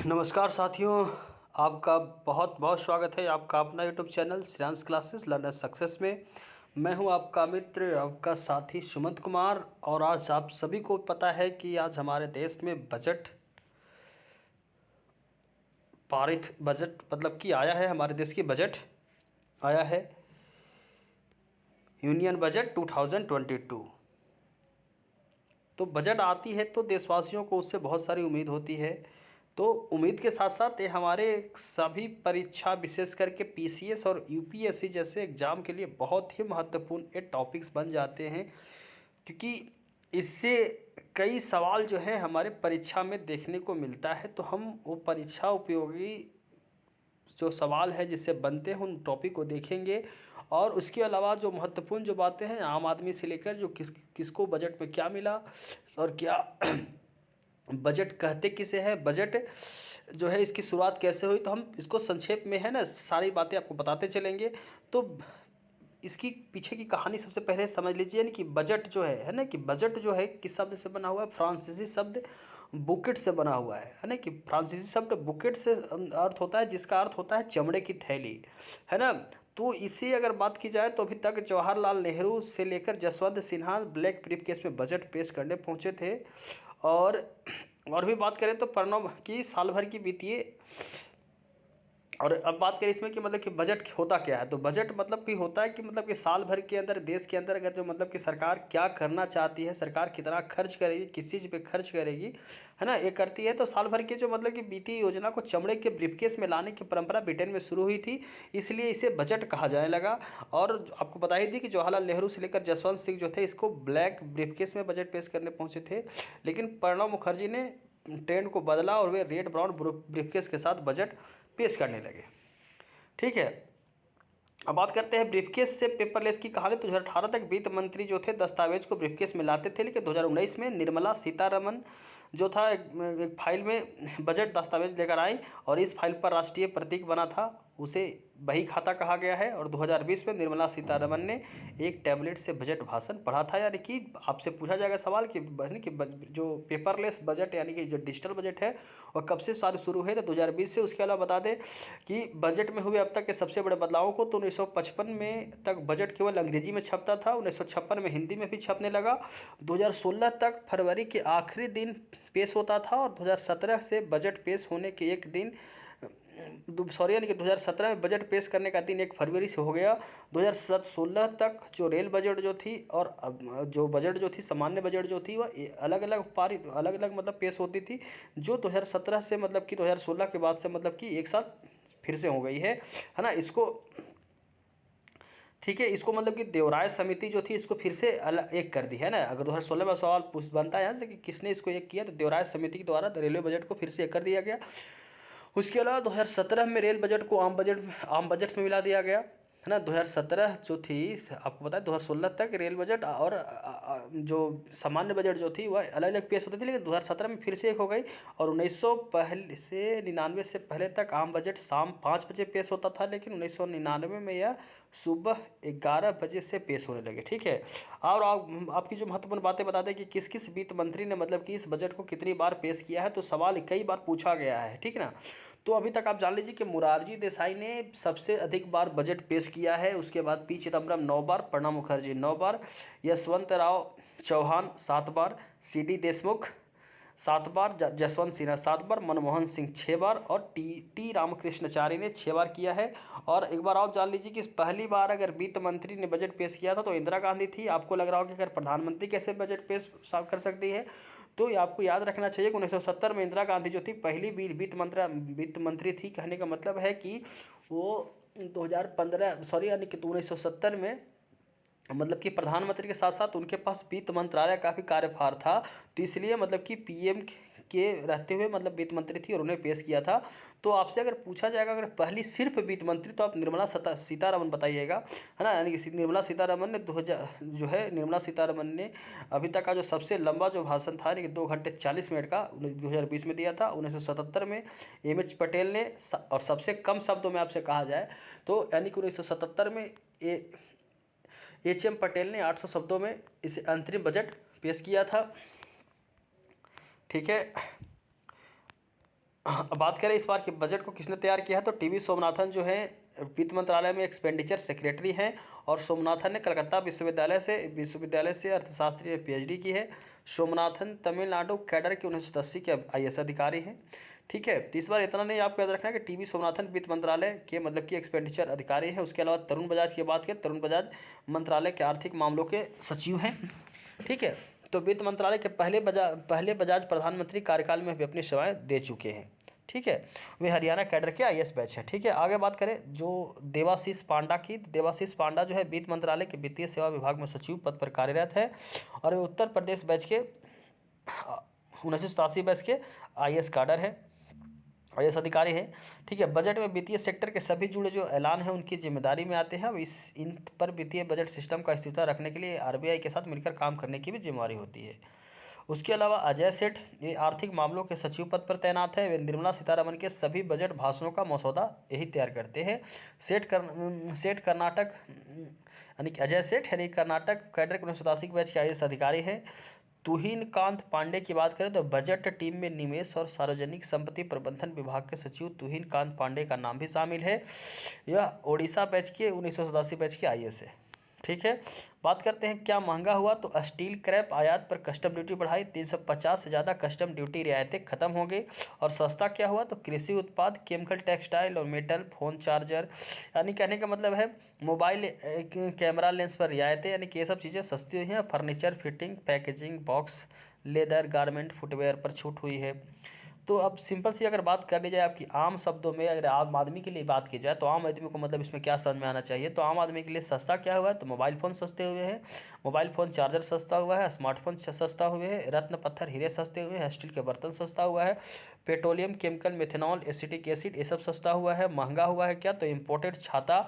नमस्कार साथियों, आपका बहुत बहुत स्वागत है आपका अपना YouTube channel Shreyansh classes learner success में। मैं हूं आपका मित्र, आपका साथी सुमंत कुमार। और आज आप सभी को पता है कि आज हमारे देश में बजट पारित बजट मतलब कि आया है, हमारे देश की बजट आया है, यूनियन बजट 2022। तो बजट आती है तो देशवासियों को उससे बहुत सारी उम्मीद होती है। तो उम्मीद के साथ साथ ये हमारे सभी परीक्षा, विशेष करके पीसीएस और यूपीएससी जैसे एग्ज़ाम के लिए बहुत ही महत्वपूर्ण ये टॉपिक्स बन जाते हैं, क्योंकि इससे कई सवाल जो है हमारे परीक्षा में देखने को मिलता है। तो हम वो परीक्षा उपयोगी जो सवाल है जिससे बनते हैं उन टॉपिक को देखेंगे। और उसके अलावा जो महत्वपूर्ण जो बातें हैं आम आदमी से लेकर जो किसको बजट में क्या मिला और क्या बजट कहते किसे हैं, बजट जो है इसकी शुरुआत कैसे हुई, तो हम इसको संक्षेप में है ना सारी बातें आपको बताते चलेंगे। तो इसकी पीछे की कहानी सबसे पहले समझ लीजिए ना कि बजट जो है ना कि बजट जो है किस शब्द से बना हुआ है। फ्रांसीसी शब्द बुकेट से बना हुआ है ना कि फ्रांसीसी शब्द बुकेट से अर्थ होता है, जिसका अर्थ होता है चमड़े की थैली, है ना। तो इसे अगर बात की जाए तो अभी तक जवाहरलाल नेहरू से लेकर जसवंत सिन्हा ब्लैक ब्रीफकेस में बजट पेश करने पहुंचे थे। और और भी बात करें तो प्रणब की साल भर की वित्तीय। और अब बात करें इसमें कि मतलब कि बजट होता क्या है, तो बजट मतलब कि होता है कि मतलब कि साल भर के अंदर देश के अंदर अगर जो मतलब कि सरकार क्या करना चाहती है, सरकार कितना खर्च करेगी, किस चीज़ पे खर्च करेगी, है ना, ये करती है। तो साल भर की जो मतलब कि वित्तीय योजना को चमड़े के ब्रीफकेस में लाने की परंपरा ब्रिटेन में शुरू हुई थी, इसलिए इसे बजट कहा जाने लगा। और आपको बता ही दी कि जवाहरलाल नेहरू से लेकर जसवंत सिंह जो थे इसको ब्लैक ब्रीफकेस में बजट पेश करने पहुंचे थे, लेकिन प्रणब मुखर्जी ने ट्रेंड को बदला और वे रेड ब्राउन ब्रीफकेस के साथ बजट पेश करने लगे। ठीक है, अब बात करते हैं ब्रीफकेस से पेपरलेस की कहानी। 2018 तक वित्त मंत्री जो थे दस्तावेज को ब्रीफकेस में लाते थे, लेकिन 2019 में निर्मला सीतारमण जो था एक फाइल में बजट दस्तावेज लेकर आई और इस फाइल पर राष्ट्रीय प्रतीक बना था, उसे बही खाता कहा गया है। और 2020 में निर्मला सीतारमण ने एक टैबलेट से बजट भाषण पढ़ा था। यानी कि आपसे पूछा जाएगा सवाल कि जो पेपरलेस बजट यानी कि जो डिजिटल बजट है और कब से सारे शुरू हुए, तो 2020 से। उसके अलावा बता दें कि बजट में हुए अब तक के सबसे बड़े बदलावों को, तो 1955 में तक बजट केवल अंग्रेजी में छपता था, 1956 में हिंदी में भी छपने लगा, 2016 तक फरवरी के आखिरी दिन पेश होता था और 2017 से बजट पेश होने के एक दिन यानी कि 2017 में बजट पेश करने का दिन 1 फरवरी से हो गया। 2016 तक जो रेल बजट जो थी और जो बजट जो थी सामान्य बजट जो थी वह अलग अलग मतलब पेश होती थी, जो 2017 से मतलब कि 2016 के बाद से मतलब कि एक साथ फिर से हो गई है ना। इसको ठीक है, इसको मतलब कि देवराय समिति जो थी इसको फिर से अलग एक कर दी है ना। अगर 2016 में सवाल पूछ बनता है यहाँ से कि किसने इसको एक किया, तो देवराय समिति के द्वारा रेलवे बजट को फिर से एक कर दिया गया। उसके अलावा 2017 में रेल बजट को आम बजट में मिला दिया गया, है ना। 2017 जो थी आपको पता है 2016 तक रेल बजट और जो सामान्य बजट जो थी वह अलग अलग पेश होती थी, लेकिन 2017 में फिर से एक हो गई। और 1999 से पहले तक आम बजट शाम 5 बजे पेश होता था, लेकिन 1999 में यह सुबह 11 बजे से पेश होने लगे। ठीक है, और आपकी जो महत्वपूर्ण बातें बता दें कि किस किस वित्त मंत्री ने मतलब कि इस बजट को कितनी बार पेश किया है, तो सवाल कई बार पूछा गया है, ठीक है ना। तो अभी तक आप जान लीजिए कि मोरारजी देसाई ने सबसे अधिक बार बजट पेश किया है, उसके बाद पी चिदम्बरम 9 बार, प्रणब मुखर्जी 9 बार, यशवंत राव चौहान 7 बार, सी डी देशमुख 7 बार, जसवंत सिन्हा 7 बार, मनमोहन सिंह 6 बार और टी रामकृष्णाचार्य ने 6 बार किया है। और एक बार और जान लीजिए कि पहली बार अगर वित्त मंत्री ने बजट पेश किया था तो इंदिरा गांधी थी। आपको लग रहा होगा कि अगर प्रधानमंत्री कैसे बजट पेश कर सकती है, तो ये आपको याद रखना चाहिए कि 1970 में इंदिरा गांधी जो थी पहली वित्त मंत्री थी। कहने का मतलब है कि वो 2015 यानी कि 1970 में मतलब कि प्रधानमंत्री के साथ साथ उनके पास वित्त मंत्रालय का भी कार्यभार था, तो इसलिए मतलब कि पीएम के रहते हुए मतलब वित्त मंत्री थी और उन्हें पेश किया था। तो आपसे अगर पूछा जाएगा अगर पहली सिर्फ वित्त मंत्री, तो आप निर्मला सीतारमण बताइएगा, है ना। यानी कि निर्मला सीतारमण ने 2000 अभी तक का जो सबसे लंबा जो भाषण था यानी कि 2 घंटे 40 मिनट का 2020 में दिया था। 1977 में एम एच पटेल ने, और सबसे कम शब्दों में आपसे कहा जाए तो यानी कि 1977 में एच एम पटेल ने 800 शब्दों में इसे अंतरिम बजट पेश किया था। ठीक है, अब बात करें इस बार के बजट को किसने तैयार किया है, तो टीवी सोमनाथन जो है वित्त मंत्रालय में एक्सपेंडिचर सेक्रेटरी हैं। और सोमनाथन ने कलकत्ता विश्वविद्यालय से अर्थशास्त्री में पीएचडी की है। सोमनाथन तमिलनाडु कैडर के 1980 के आईएएस अधिकारी हैं। ठीक है, तो इस बार इतना नहीं आपको याद रखना है कि टीवी सोमनाथन वित्त मंत्रालय के मतलब कि एक्सपेंडिचर अधिकारी हैं। उसके अलावा तरुण बजाज की बात करें, तरुण बजाज मंत्रालय के आर्थिक मामलों के सचिव हैं। ठीक है, तो वित्त मंत्रालय के पहले बजाज प्रधानमंत्री कार्यकाल में भी अपनी सेवाएं दे चुके हैं। ठीक है, वे हरियाणा कैडर के आईएएस बैच है। ठीक है, आगे बात करें जो देवाशीष पांडा की, देवाशीष पांडा जो है वित्त मंत्रालय के वित्तीय सेवा विभाग में सचिव पद पर कार्यरत है और वे उत्तर प्रदेश बैच के 1987 बैच के आईएएस कैडर है, आईएएस अधिकारी हैं। ठीक है, बजट में वित्तीय सेक्टर के सभी जुड़े जो ऐलान हैं उनकी जिम्मेदारी में आते हैं। अब इन पर वित्तीय बजट सिस्टम का स्थिरता रखने के लिए आरबीआई के साथ मिलकर काम करने की भी जिम्मेदारी होती है। उसके अलावा अजय सेठ ये आर्थिक मामलों के सचिव पद पर तैनात है। वे निर्मला सीतारमण के सभी बजट भाषणों का मसौदा यही तैयार करते हैं। सेठ कर्नाटक यानी कि अजय सेठ यानी कर्नाटक कैडर के 1987 बैच के आईएएस अधिकारी हैं। तुहिन कांत पांडे की बात करें तो बजट टीम में निवेश और सार्वजनिक संपत्ति प्रबंधन विभाग के सचिव तुहिन कांत पांडे का नाम भी शामिल है। यह ओडिशा बैच के 1987 बैच के आईएएस है। ठीक है, बात करते हैं क्या महंगा हुआ, तो स्टील क्रैप आयात पर कस्टम ड्यूटी बढ़ाई, 350 से ज़्यादा कस्टम ड्यूटी रियायतें खत्म हो गई। और सस्ता क्या हुआ, तो कृषि उत्पाद, केमिकल, टेक्सटाइल और मेटल, फोन चार्जर, यानी कहने का मतलब है मोबाइल कैमरा लेंस पर रियायतें, यानी कि ये सब चीज़ें सस्ती हुई हैं। Furniture, fitting, packaging, box, leather, garment, footwear पर छूट हुई है। तो अब सिंपल सी अगर बात कर ली जाए आपकी आम शब्दों में, अगर आम आदमी के लिए बात की जाए तो आम आदमी को मतलब इसमें क्या समझ में आना चाहिए, तो आम आदमी के लिए सस्ता क्या हुआ है, तो मोबाइल फ़ोन सस्ते हुए हैं, मोबाइल फ़ोन चार्जर सस्ता हुआ है, स्मार्टफोन सस्ता हुए हैं, रत्न पत्थर हीरे सस्ते हुए हैं, स्टील के बर्तन सस्ता हुआ है, petroleum, chemical, methanol, acetic acid ये सब सस्ता हुआ है। महंगा हुआ है क्या, तो इम्पोर्टेड छाता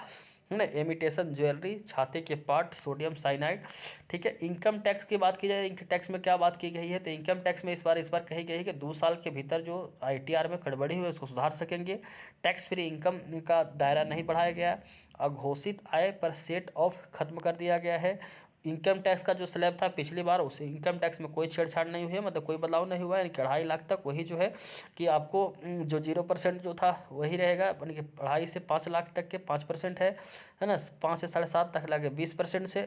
है ना, इमिटेशन ज्वेलरी, छाते के पार्ट, सोडियम साइनाइड। ठीक है, इनकम टैक्स की बात की जाए, इनकम टैक्स में क्या बात की गई है, तो इनकम टैक्स में इस बार कही गई है कि 2 साल के भीतर जो आईटीआर में गड़बड़ी हुई है उसको सुधार सकेंगे। टैक्स फ्री इनकम का दायरा नहीं बढ़ाया गया। अघोषित आय पर सेट ऑफ खत्म कर दिया गया है। इनकम टैक्स का जो स्लैब था पिछली बार, उस इनकम टैक्स में कोई छेड़छाड़ नहीं हुई है, मतलब कोई बदलाव नहीं हुआ है, यानी कि 2.5 लाख तक वही जो है कि आपको जो 0% जो था वही रहेगा, यानी कि 2.5 से 5 लाख तक के 5% है ना, 5 से 7.5 तक लगे 20% से,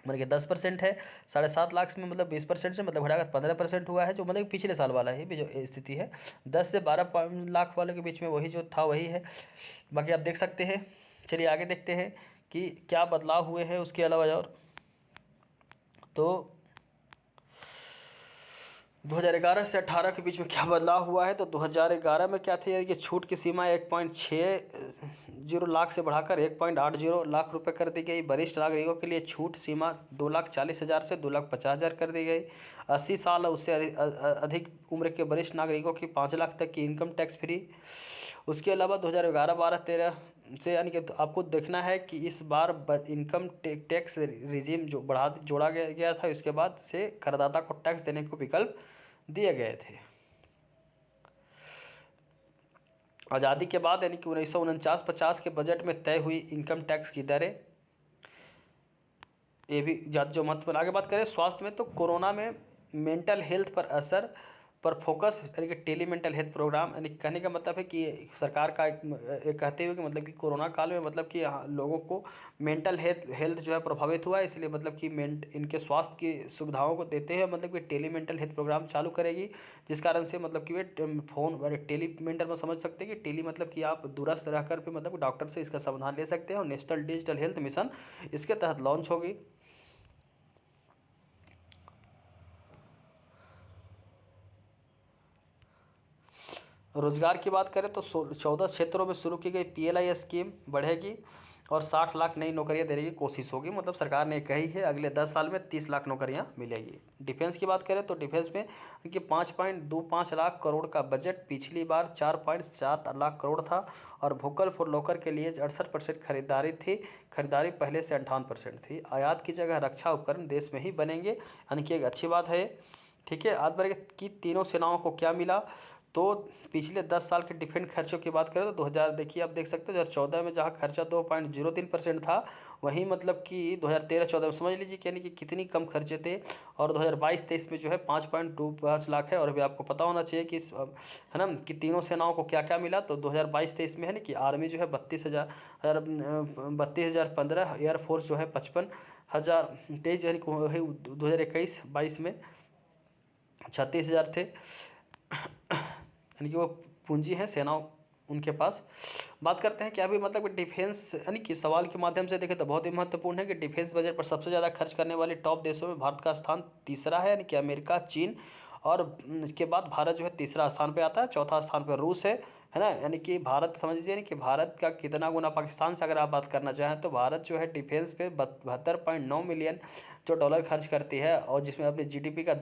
मतलब कि 10% है, 7.5 लाख में मतलब 20% से मतलब घटाकर 15% हुआ है, जो मतलब पिछले साल वाला है भी जो स्थिति है। 10 से 12 लाख वाले के बीच में वही जो था वही है, बाकी आप देख सकते हैं। चलिए आगे देखते हैं कि क्या बदलाव हुए हैं उसके अलावा। और तो 2011 से 18 के बीच में क्या बदलाव हुआ है, तो 2011 में क्या थी कि छूट की सीमा 1.60 लाख से बढ़ाकर 1.80 लाख रुपए कर दी गई। वरिष्ठ नागरिकों के लिए छूट सीमा 2,40,000 से 2,50,000 कर दी गई। 80 साल और उससे अधिक उम्र के वरिष्ठ नागरिकों की 5 लाख तक की इनकम टैक्स फ्री। उसके अलावा 2011-12-13 से यानी कि तो आपको देखना है कि इस बार इनकम टैक्स रिजीम जो जोड़ा गया था, इसके बाद से करदाता को टैक्स देने को विकल्प दिए गए थे। आज़ादी के बाद यानी कि 1949-50 के बजट में तय हुई इनकम टैक्स की दरें, ये भी जो महत्वपूर्ण। आगे बात करें स्वास्थ्य में, तो कोरोना में मेंटल हेल्थ पर असर पर फोकस, यानी कि टेली मेंटल हेल्थ प्रोग्राम, यानी कहने का मतलब है कि सरकार का एक कहते हुए कि मतलब कि कोरोना काल में मतलब कि लोगों को मेंटल हेल्थ जो है प्रभावित हुआ है, इसलिए मतलब कि इनके स्वास्थ्य की सुविधाओं को देते हुए मतलब कि टेली मेंटल हेल्थ प्रोग्राम चालू करेगी, जिस कारण से मतलब कि वे फ़ोन टेली मेंटल में समझ सकते हैं कि टेली मतलब कि आप दूरस्थ रहकर भी मतलब डॉक्टर से इसका समाधान ले सकते हैं। और नेशनल डिजिटल हेल्थ मिशन इसके तहत लॉन्च होगी। रोजगार की बात करें तो 14 क्षेत्रों में शुरू की गई पीएलआई स्कीम बढ़ेगी और 60 लाख नई नौकरियां देने की कोशिश होगी। मतलब सरकार ने कही है अगले 10 साल में 30 लाख नौकरियां मिलेगी। डिफेंस की बात करें तो डिफेंस में कि 5.25 लाख करोड़ का बजट, पिछली बार 4.7 लाख करोड़ था। और वोकल फॉर लोकल के लिए 68% खरीदारी थी, खरीदारी पहले से 58% थी। आयात की जगह रक्षा उपकरण देश में ही बनेंगे, यानी कि एक अच्छी बात है। ठीक है, आज बार की तीनों सेनाओं को क्या मिला, तो पिछले 10 साल के डिफेंस खर्चों की बात करें तो 2000 देखिए आप देख सकते हो 2014 में जहाँ खर्चा 2.03% था, वहीं मतलब कि 2013-14 में समझ लीजिए कि यानी कि कितनी कम खर्चे थे। और 2022-23 में जो है 5.25 लाख है। और अभी आपको पता होना चाहिए कि है ना कि तीनों सेनाओं को क्या क्या मिला। तो 2022-23 में है ना कि आर्मी जो है 32,015, एयरफोर्स जो है 55,023, यानी 2021-22 में 36,000 थे, यानी कि वो पूंजी है सेनाओं उनके पास। बात करते हैं कि अभी मतलब डिफेंस यानी कि सवाल के माध्यम से देखें तो बहुत ही महत्वपूर्ण है कि डिफेंस बजट पर सबसे ज़्यादा खर्च करने वाले टॉप देशों में भारत का स्थान तीसरा है, यानी कि अमेरिका, चीन, और इसके बाद भारत जो है तीसरा स्थान पे आता है, चौथा स्थान पर रूस है ना। यानी कि भारत समझ लीजिए यानी कि भारत का कितना गुना पाकिस्तान से अगर आप बात करना चाहें तो भारत जो है डिफेंस पे 72.9 मिलियन जो डॉलर खर्च करती है, और जिसमें अपने जीडीपी का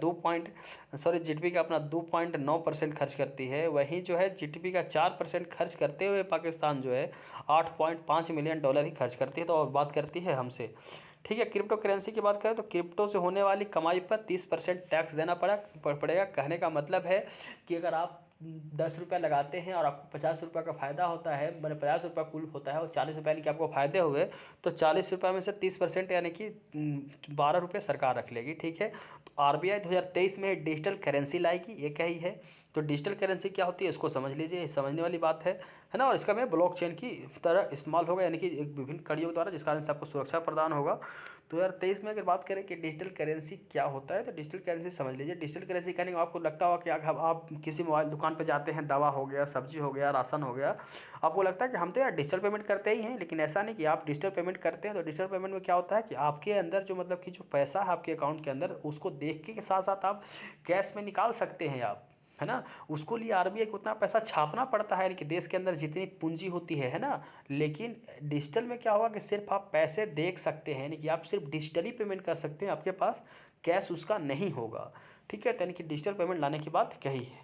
जीडीपी का अपना 2.9% खर्च करती है। वहीं जो है जीडीपी का 4% खर्च करते हुए पाकिस्तान जो है 8.5 मिलियन डॉलर ही खर्च करती है, तो अब बात करती है हमसे। ठीक है, क्रिप्टो करेंसी की बात करें तो क्रिप्टो से होने वाली कमाई पर 30% टैक्स देना पड़ेगा। कहने का मतलब है कि अगर आप 10 रुपये लगाते हैं और आपको 50 रुपये का फ़ायदा होता है, मैंने 50 रुपये कुल होता है और 40 रुपये यानी कि आपको फ़ायदे हुए, तो 40 रुपये में से 30% यानी कि 12 रुपये सरकार रख लेगी। ठीक है, तो आरबीआई 2023 में डिजिटल करेंसी लाएगी, ये कही है। तो डिजिटल करेंसी क्या होती है इसको समझ लीजिए, समझने वाली बात है ना। और इसका में ब्लॉकचेन की तरह इस्तेमाल होगा, यानी कि एक विभिन्न कड़ियों द्वारा, जिस कारण से आपको सुरक्षा प्रदान होगा। 2023 में अगर बात करें कि डिजिटल करेंसी क्या होता है, तो डिजिटल करेंसी समझ लीजिए। डिजिटल करेंसी कहने को आपको लगता होगा कि अगर आप किसी मोबाइल दुकान पर जाते हैं, दवा हो गया, सब्जी हो गया, राशन हो गया, आपको लगता है कि हम तो यार डिजिटल पेमेंट करते ही हैं। लेकिन ऐसा नहीं कि आप डिजिटल पेमेंट करते हैं तो डिजिटल पेमेंट में क्या होता है कि आपके अंदर जो मतलब कि जो पैसा है आपके अकाउंट के अंदर, उसको देख के साथ साथ आप कैश में निकाल सकते हैं आप, है ना। उसको लिए आरबीआई को उतना पैसा छापना पड़ता है, यानी कि देश के अंदर जितनी पूंजी होती है ना। लेकिन डिजिटल में क्या होगा कि सिर्फ आप पैसे देख सकते हैं, यानी कि आप सिर्फ डिजिटली पेमेंट कर सकते हैं, आपके पास कैश उसका नहीं होगा। ठीक है, तो यानी कि डिजिटल पेमेंट लाने की बात कही है।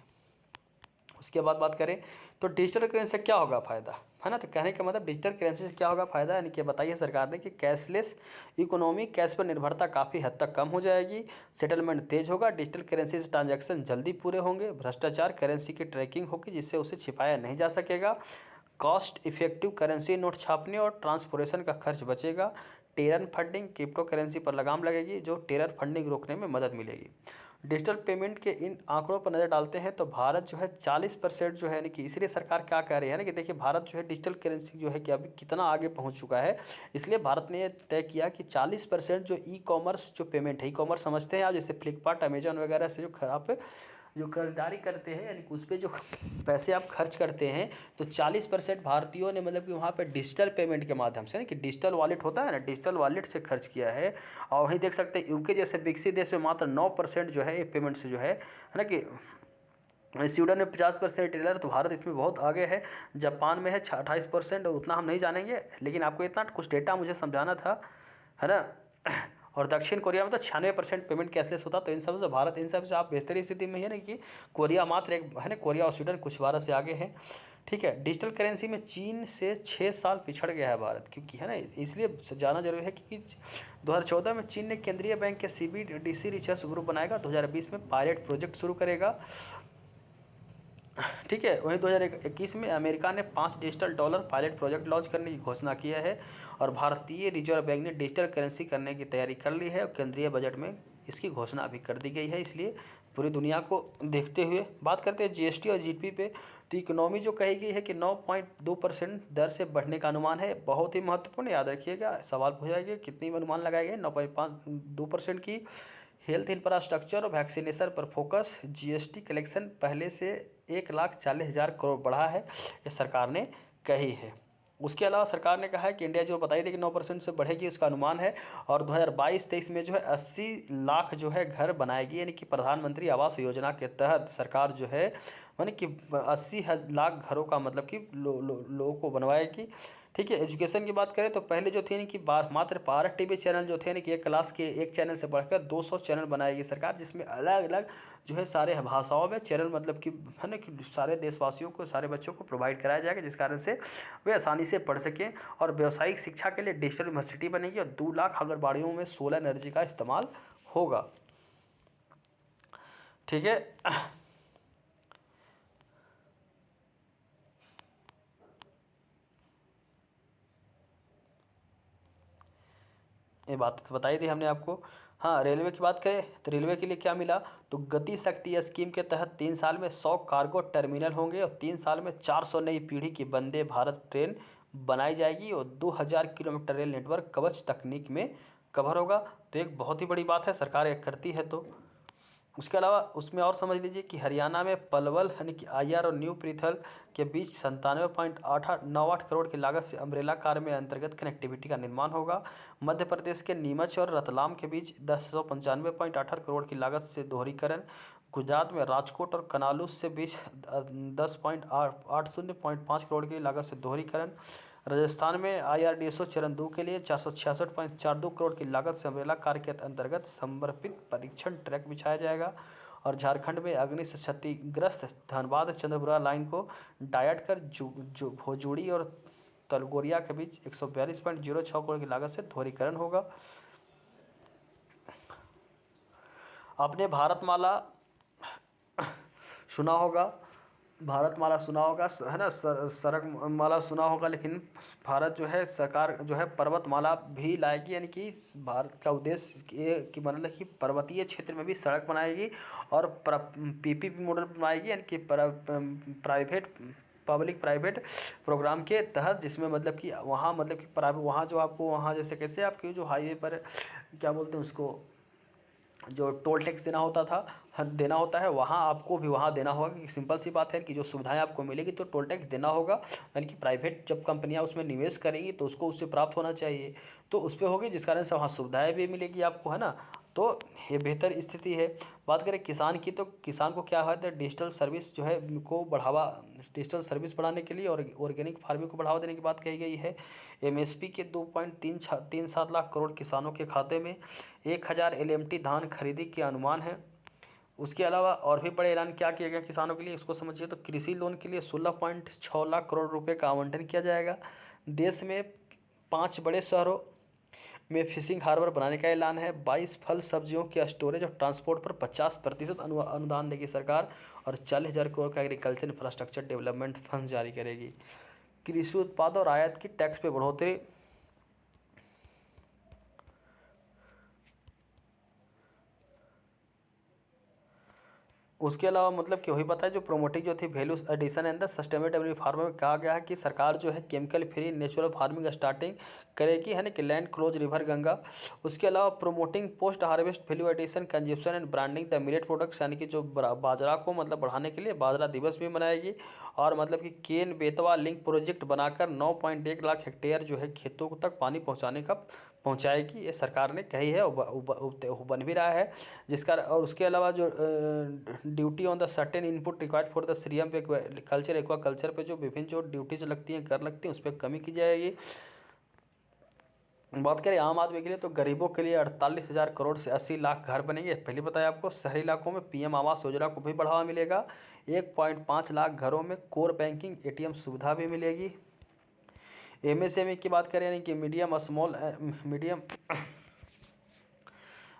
उसके बाद बात करें तो डिजिटल करेंसी से क्या होगा फ़ायदा, है ना। तो कहने का मतलब डिजिटल करेंसी से क्या होगा फ़ायदा, यानी कि बताइए सरकार ने कि कैशलेस इकोनॉमी, कैश पर निर्भरता काफ़ी हद तक कम हो जाएगी, सेटलमेंट तेज होगा, डिजिटल करेंसी से ट्रांजैक्शन जल्दी पूरे होंगे, भ्रष्टाचार करेंसी की ट्रैकिंग होगी जिससे उसे छिपाया नहीं जा सकेगा, कॉस्ट इफेक्टिव करेंसी नोट छापने और ट्रांसपोर्टेशन का खर्च बचेगा, टेरर फंडिंग, क्रिप्टो करेंसी पर लगाम लगेगी जो टेरर फंडिंग रोकने में मदद मिलेगी। डिजिटल पेमेंट के इन आंकड़ों पर नज़र डालते हैं तो भारत जो है 40% जो है, यानी कि इसलिए सरकार क्या कह रही है ना कि देखिए भारत जो है डिजिटल करेंसी जो है कि अभी कितना आगे पहुंच चुका है। इसलिए भारत ने यह तय किया कि 40% जो ई कॉमर्स जो पेमेंट है, ई कॉमर्स समझते हैं आप, जैसे फ्लिपकार्ट, अमेजन वगैरह से जो खराब जो खरीदारी करते हैं, यानी कि उस पर जो पैसे आप खर्च करते हैं, तो 40% भारतीयों ने मतलब कि वहाँ पे डिजिटल पेमेंट के माध्यम से, ना कि डिजिटल वॉलेट होता है ना, डिजिटल वॉलेट से खर्च किया है। और वहीं देख सकते हैं यूके जैसे विकसित देश में मात्र 9% जो है ये पेमेंट से जो है ना कि स्वीडन में 50% टेलर, तो भारत इसमें बहुत आगे है। जापान में है 28%, उतना हम नहीं जानेंगे, लेकिन आपको इतना कुछ डेटा मुझे समझाना था, है ना। और दक्षिण कोरिया में तो 96% पेमेंट कैशलेस होता। तो इन सब से भारत, इन सब से आप बेहतरी स्थिति में है ना कि कोरिया मात्र एक है ना, कोरिया और स्वीडन कुछ भारत से आगे है। ठीक है, डिजिटल करेंसी में चीन से 6 साल पिछड़ गया है भारत, क्योंकि है ना, इसलिए जाना जरूरी है क्योंकि 2014 में चीन ने केंद्रीय बैंक के सीबीडीसी रिसर्च ग्रुप बनाएगा, 2020 में पायलट प्रोजेक्ट शुरू करेगा। ठीक है, वहीं 2021 में अमेरिका ने 5 digital dollar pilot project launch करने की घोषणा किया है, और भारतीय रिजर्व बैंक ने डिजिटल करेंसी करने की तैयारी कर ली है और केंद्रीय बजट में इसकी घोषणा भी कर दी गई है। इसलिए पूरी दुनिया को देखते हुए बात करते हैं जीएसटी और जीडीपी पे, तो इकोनॉमी जो कही गई है कि 9.2% दर से बढ़ने का अनुमान है। बहुत ही महत्वपूर्ण, याद रखिएगा, सवाल पूछा जाएगा कितनी अनुमान लगाए गए, 9.2% की। हेल्थ इंफ्रास्ट्रक्चर और वैक्सीनेशन पर फोकस, जीएसटी कलेक्शन पहले से 1,40,000 करोड़ बढ़ा है, ये सरकार ने कही है। उसके अलावा सरकार ने कहा है कि इंडिया जो बताई थी कि 9% से बढ़ेगी, उसका अनुमान है। और 2022-23 में जो है 80 लाख जो है घर बनाएगी, यानी कि प्रधानमंत्री आवास योजना के तहत सरकार जो है यानी कि 80 लाख घरों का मतलब कि लोगों को बनवाएगी। ठीक है, एजुकेशन की बात करें तो पहले जो थी कि मात्र 12 टीवी चैनल जो थे ना कि एक क्लास के एक चैनल से बढ़कर 200 चैनल बनाएगी सरकार, जिसमें अलग अलग जो है सारे भाषाओं में चैनल मतलब कि है ना कि सारे देशवासियों को, सारे बच्चों को प्रोवाइड कराया जाएगा, जिस कारण से वे आसानी से पढ़ सकें। और व्यावसायिक शिक्षा के लिए डिजिटल यूनिवर्सिटी बनेगी और 2 लाख आंगनबाड़ियों में सोलर एनर्जी का इस्तेमाल होगा। ठीक है, ये बात तो बताई दी हमने आपको। हाँ, रेलवे की बात करें तो रेलवे के लिए क्या मिला, तो गति शक्ति स्कीम के तहत 3 साल में 100 कार्गो टर्मिनल होंगे और 3 साल में 400 नई पीढ़ी की वंदे भारत ट्रेन बनाई जाएगी और 2000 किलोमीटर रेल नेटवर्क कवच तकनीक में कवर होगा। तो एक बहुत ही बड़ी बात है, सरकार एक करती है। तो उसके अलावा उसमें और समझ लीजिए कि हरियाणा में पलवल यानी कि आयर और न्यू पृथल के बीच 97.98 करोड़ की लागत से अम्ब्रेला कार में अंतर्गत कनेक्टिविटी का निर्माण होगा। मध्य प्रदेश के नीमच और रतलाम के बीच 1095.68 करोड़ की लागत से दोहरीकरण। गुजरात में राजकोट और कनालूस से बीच 10.80.5 करोड़ की लागत से दोहरीकरण। राजस्थान में IRDSO चरण 2 के लिए 466.42 करोड़ की लागत से अम्ब्रेला कार के अंतर्गत समर्पित परीक्षण ट्रैक बिछाया जाएगा। और झारखंड में अग्नि से क्षतिग्रस्त धनबाद चंद्रपुरा लाइन को डायट कर भोजूड़ी और तलगोरिया के बीच 142.06 करोड़ की लागत से दोहरीकरण होगा। आपने भारतमाला सुना होगा, भारतमाला सुना होगा है ना, सड़क माला सुना होगा, लेकिन भारत जो है सरकार जो है पर्वतमाला भी लाएगी। यानी कि भारत का उद्देश्य ये कि मतलब कि पर्वतीय क्षेत्र में भी सड़क बनाएगी और PPP मॉडल बनाएगी, यानी कि प्राइवेट पब्लिक प्राइवेट प्रोग्राम के तहत, जिसमें मतलब कि वहाँ मतलब कि वहाँ जो आपको वहाँ जैसे कैसे आपके जो हाईवे पर क्या बोलते हैं उसको, जो टोल टैक्स देना होता था, देना होता है, वहाँ आपको भी वहाँ देना होगा। कि सिंपल सी बात है कि जो सुविधाएं आपको मिलेगी तो टोल टैक्स देना होगा। यानी कि प्राइवेट जब कंपनियां उसमें निवेश करेंगी तो उसको उससे प्राप्त होना चाहिए, तो उस पर होगी, जिस कारण से वहाँ सुविधाएँ भी मिलेगी आपको, है ना। तो ये बेहतर स्थिति है। बात करें किसान की, तो किसान को क्या है, डिजिटल सर्विस जो है को बढ़ावा, डिजिटल सर्विस बढ़ाने के लिए और ऑर्गेनिक फार्मिंग को बढ़ावा देने की बात कही गई है। MSP के 2.37 लाख करोड़ किसानों के खाते में 1000 LMT धान खरीदी के अनुमान है। उसके अलावा और भी बड़े ऐलान क्या किए गए किसानों के लिए, इसको समझिए। तो कृषि लोन के लिए 16.6 लाख करोड़ रुपए का आवंटन किया जाएगा। देश में 5 बड़े शहरों में फिशिंग हार्बर बनाने का ऐलान है। 22 फल सब्जियों के स्टोरेज और ट्रांसपोर्ट पर 50% अनुदान देगी सरकार और 40,000 करोड़ का एग्रीकल्चर इंफ्रास्ट्रक्चर डेवलपमेंट फंड जारी करेगी। कृषि उत्पाद और आयात की टैक्स पे बढ़ोतरी। उसके अलावा मतलब कि वही पता है, जो प्रोमोटिंग जो थी value addition and the sustainability farming में कहा गया है कि सरकार जो है chemical free natural farming starting करेगी, है ना, कि लैंड क्लोज रिवर गंगा। उसके अलावा promoting post harvest value addition consumption and branding the millet products, यानी कि जो बाजरा को मतलब बढ़ाने के लिए बाजरा दिवस भी मनाएगी। और मतलब कि केन बेतवा लिंक प्रोजेक्ट बनाकर 9.1 लाख हेक्टेयर जो है खेतों तक पानी पहुंचाएगी, ये सरकार ने कही है, बन भी रहा है जिसका। और उसके अलावा जो duty on the certain input required for the shrimp पे कल्चर एक्वा कल्चर पे जो विभिन्न जो ड्यूटीज लगती हैं, कर लगती हैं, उस पर कमी की जाएगी। बात करें आम आदमी के लिए, तो गरीबों के लिए 48,000 करोड़ से 80 लाख घर बनेंगे। पहले बताया आपको, शहरी इलाकों में PM आवास योजना को भी बढ़ावा मिलेगा। 1.5 लाख घरों में कोर बैंकिंग ATM सुविधा भी मिलेगी। MSME की बात करें, यानी कि medium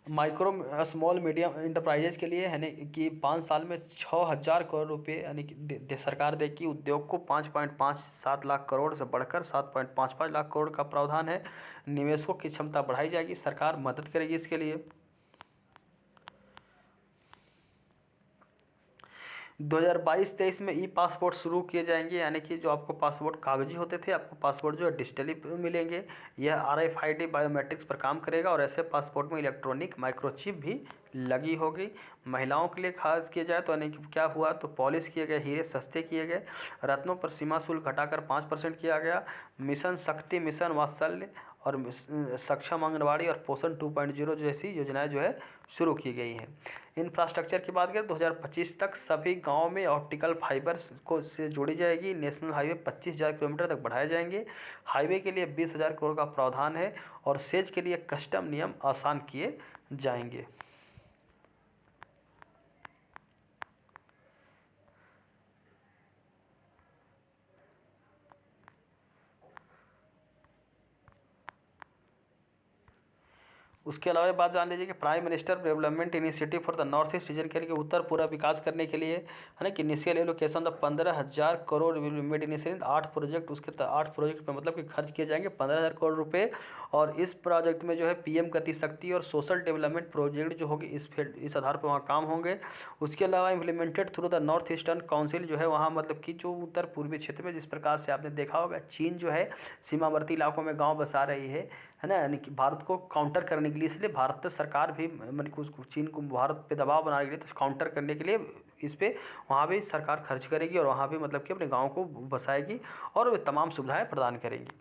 micro small medium enterprises के लिए, यानी कि 5 साल में 6,000 करोड़ रुपए, यानी कि सरकार देगी उद्योग को। 5.57 लाख करोड़ से बढ़कर 7.55 लाख करोड़ का प्रावधान है। निवेशकों की क्षमता बढ़ाई जाएगी, सरकार मदद करेगी इसके लिए। 2022-23 में पासपोर्ट शुरू किए जाएंगे, यानी कि जो आपको पासपोर्ट कागजी होते थे, आपको पासपोर्ट जो है डिजिटली मिलेंगे। यह RFID बायोमेट्रिक्स पर काम करेगा और ऐसे पासपोर्ट में इलेक्ट्रॉनिक माइक्रोचिप भी लगी होगी। महिलाओं के लिए खास किया जाए तो यानी कि क्या हुआ, तो पॉलिश किए गए हीरे सस्ते किए गए। रत्नों पर सीमा शुल्क घटाकर 5% किया गया। मिशन शक्ति, मिशन वात्सल्य और सक्षम आंगनबाड़ी और पोषण 2.0 जैसी योजनाएं जो है शुरू की गई हैं। इंफ्रास्ट्रक्चर की बात करें, 2025 तक सभी गांवों में ऑप्टिकल फाइबर को से जोड़ी जाएगी। नेशनल हाईवे 25,000 किलोमीटर तक बढ़ाए जाएंगे। हाईवे के लिए 20,000 करोड़ का प्रावधान है और सेज के लिए कस्टम नियम आसान किए जाएंगे। उसके अलावा ये बात जान लीजिए कि prime minister development initiative for the north east region के लिए उत्तर पूरा विकास करने के लिए है ना कि initial allocation the 15,000 crore made initial 8 project, उसके 8 प्रोजेक्ट पे मतलब कि खर्च किए जाएंगे 15,000 करोड़ रुपए। और इस प्रोजेक्ट में जो है पीएम गति शक्ति और सोशल डेवलपमेंट प्रोजेक्ट जो होगी इस आधार पर वहाँ काम होंगे। उसके अलावा implemented through the north eastern council जो है वहाँ मतलब कि जो उत्तर पूर्वी क्षेत्र में जिस प्रकार से आपने देखा होगा चीन जो है सीमावर्ती इलाकों में गाँव बसा रही है ना, यानी कि भारत को काउंटर करने के लिए, इसलिए भारत सरकार भी मतलब चीन को भारत पे दबाव बनाने के लिए तो काउंटर करने के लिए इस पे वहाँ भी सरकार खर्च करेगी और वहाँ भी मतलब कि अपने गाँव को बसाएगी और तमाम सुविधाएं प्रदान करेगी।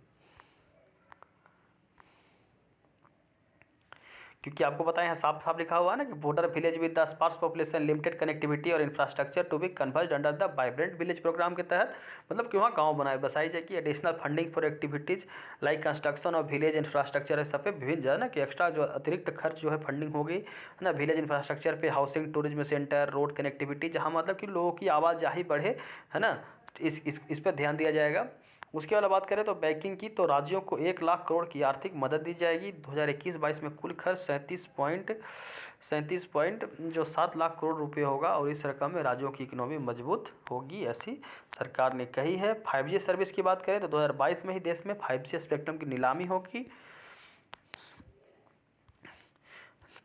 क्योंकि आपको पता है यहाँ साफ साफ लिखा हुआ है ना कि border village with the sparse population limited connectivity और infrastructure to be converged under the vibrant village programme के तहत मतलब कि वहाँ गाँव बसाई जाएगी। Additional funding for activities like construction of village infrastructure है सब पे विभिन्न जो है ना कि एक्स्ट्रा जो अतिरिक्त खर्च जो है फंडिंग होगी है ना विलेज इंफ्रास्ट्रक्चर पे, housing, tourism centre, road connectivity जहाँ मतलब कि लोगों की आवाजाही बढ़े है ना, इस पर ध्यान दिया जाएगा। उसके बाद बात करें तो बैंकिंग की, तो राज्यों को 1 लाख करोड़ की आर्थिक मदद दी जाएगी। 2021-22 में कुल खर्च 7 लाख करोड़ रुपए होगा और इस रकम में राज्यों की इकोनॉमी मजबूत होगी, ऐसी सरकार ने कही है। 5G सर्विस की बात करें तो 2022 में ही देश में 5G स्पेक्ट्रम की नीलामी होगी।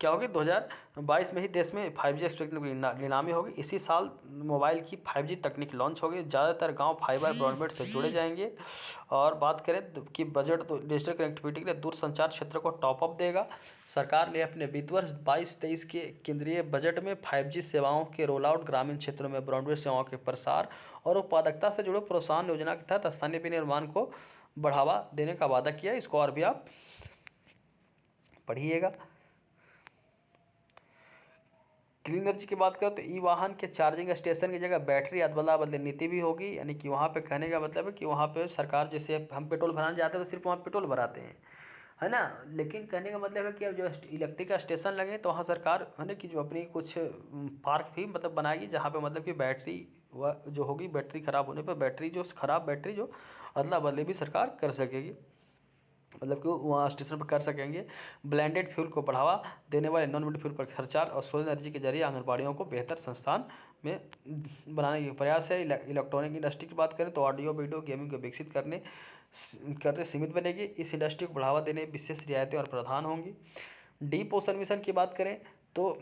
क्या होगी 2022 में ही देश में 5G स्पेक्ट्रम की नीलामी होगी। इसी साल मोबाइल की 5G तकनीक लॉन्च होगी। ज़्यादातर गांव फाइबर ब्रॉडबैंड से जुड़े जाएंगे। और बात करें कि बजट तो डिजिटल कनेक्टिविटी के लिए दूरसंचार क्षेत्र को टॉप अप देगा। सरकार ने अपने वित्त वर्ष 22-23 के केंद्रीय बजट में 5G सेवाओं के रोल आउट, ग्रामीण क्षेत्रों में ब्रॉडबैंड सेवाओं के प्रसार और उत्पादकता से जुड़े प्रोत्साहन योजना के तहत स्थानीय विनिर्माण को बढ़ावा देने का वादा किया। इसको और भी आप पढ़िएगा। क्लीन एनर्जी की बात करें तो ई वाहन के चार्जिंग स्टेशन की जगह बैटरी अदला बदली नीति भी होगी। यानी कि वहाँ पे कहने का मतलब है कि वहाँ पे सरकार, जैसे हम पेट्रोल भराने जाते हैं तो सिर्फ वहाँ पेट्रोल भराते हैं है ना, लेकिन कहने का मतलब है कि अब जो इलेक्ट्रिक का स्टेशन लगे तो वहाँ सरकार है ना कि जो अपनी कुछ पार्क भी मतलब बनाएगी जहाँ पे मतलब कि बैटरी जो होगी, बैटरी ख़राब होने पर बैटरी जो ख़राब बैटरी जो अदला बदली भी सरकार कर सकेगी, मतलब कि वहाँ स्टेशन पर कर सकेंगे। ब्लेंडेड फ्यूल को बढ़ावा देने वाले नॉन ब्लेंडेड फ्यूल पर खर्चा और सोलर एनर्जी के जरिए आंगनबाड़ियों को बेहतर संस्थान में बनाने के प्रयास है। इलेक्ट्रॉनिक इंडस्ट्री की बात करें तो ऑडियो वीडियो गेमिंग को विकसित करने सीमित बनेगी। इस इंडस्ट्री को बढ़ावा देने विशेष रियायतें और प्रावधान होंगी। डीप ओशन मिशन की बात करें तो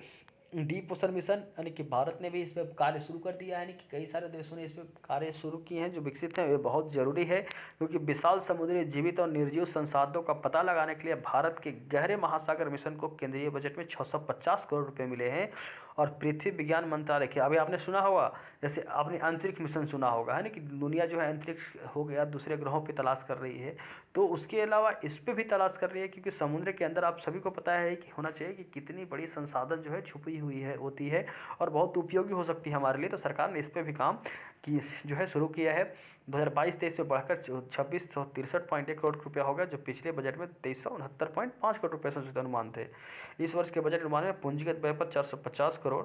डीप ओशन मिशन यानी कि भारत ने भी इस पर कार्य शुरू कर दिया है, यानी कि कई सारे देशों ने इस पर कार्य शुरू किए हैं जो विकसित हैं। ये बहुत ज़रूरी है क्योंकि विशाल समुद्री जीवित और निर्जीव संसाधनों का पता लगाने के लिए भारत के गहरे महासागर मिशन को केंद्रीय बजट में 650 करोड़ रुपए मिले हैं। और पृथ्वी विज्ञान मंत्रालय के अभी आपने सुना होगा, जैसे आपने अंतरिक्ष मिशन सुना होगा है ना कि दुनिया जो है अंतरिक्ष हो गया, दूसरे ग्रहों पर तलाश कर रही है, तो उसके अलावा इस पर भी तलाश कर रही है क्योंकि समुद्र के अंदर आप सभी को पता है कि होना चाहिए कि कितनी बड़ी संसाधन जो है छुपी हुई है होती है और बहुत उपयोगी हो सकती है हमारे लिए। तो सरकार ने इस पर भी काम की जो है शुरू किया है। 2022-23 में बढ़कर 2663.1 करोड़ रुपया होगा जो पिछले बजट में 2369.5 करोड़ रुपये संशोधित अनुमान थे। इस वर्ष के बजट अनुमान में पूंजीगत व्यय पर 450 करोड़।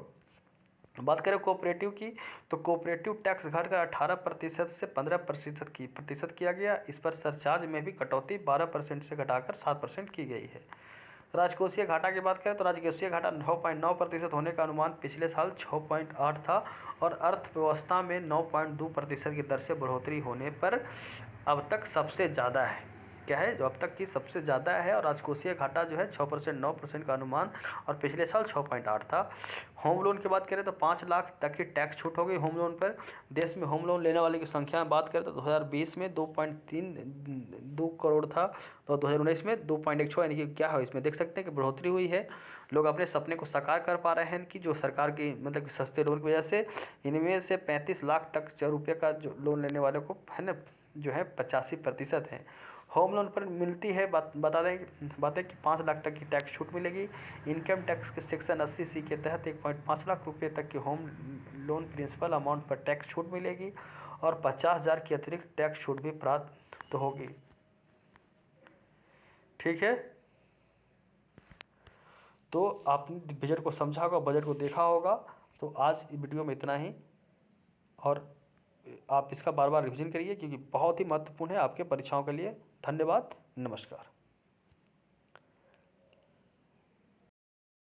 बात करें कोऑपरेटिव की तो कोऑपरेटिव टैक्स घटकर 18% से 15% किया गया। इस पर सरचार्ज में भी कटौती 12% से घटाकर 7% की गई है। राजकोषीय घाटा की बात करें तो राजकोषीय घाटा 9.9% होने का अनुमान पिछले साल 6.8 था और अर्थव्यवस्था में 9.2% की दर से बढ़ोतरी होने पर अब तक सबसे ज़्यादा है। क्या है जो अब तक की सबसे ज़्यादा है। और राजकोषीय घाटा जो है 6% 9% का अनुमान और पिछले साल 6.8 था। होम लोन की बात करें तो 5 लाख तक की टैक्स छूट हो गई होम लोन पर। देश में होम लोन लेने वाले की संख्या में बात करें तो 2020 में 2.32 करोड़ था तो 2019 में 2.16, यानी कि क्या है इसमें देख सकते हैं कि बढ़ोतरी हुई है। लोग अपने सपने को साकार कर पा रहे हैं कि जो सरकार की मतलब कि सस्ते लोन की वजह से। इनमें से 35 लाख तक रुपये का जो लोन लेने वालों को है ना जो है 85% है। होम लोन पर मिलती है बता दें कि 5 लाख तक की टैक्स छूट मिलेगी। इनकम टैक्स के सेक्शन 80C के तहत 1.5 लाख रुपये तक की होम लोन प्रिंसिपल अमाउंट पर टैक्स छूट मिलेगी और 50,000 की अतिरिक्त टैक्स छूट भी प्राप्त होगी। ठीक है, तो आपने बजट को समझा होगा, बजट को देखा होगा। तो आज वीडियो में इतना ही और आप इसका बार बार रिवीजन करिए क्योंकि बहुत ही महत्वपूर्ण है आपके परीक्षाओं के लिए। धन्यवाद, नमस्कार।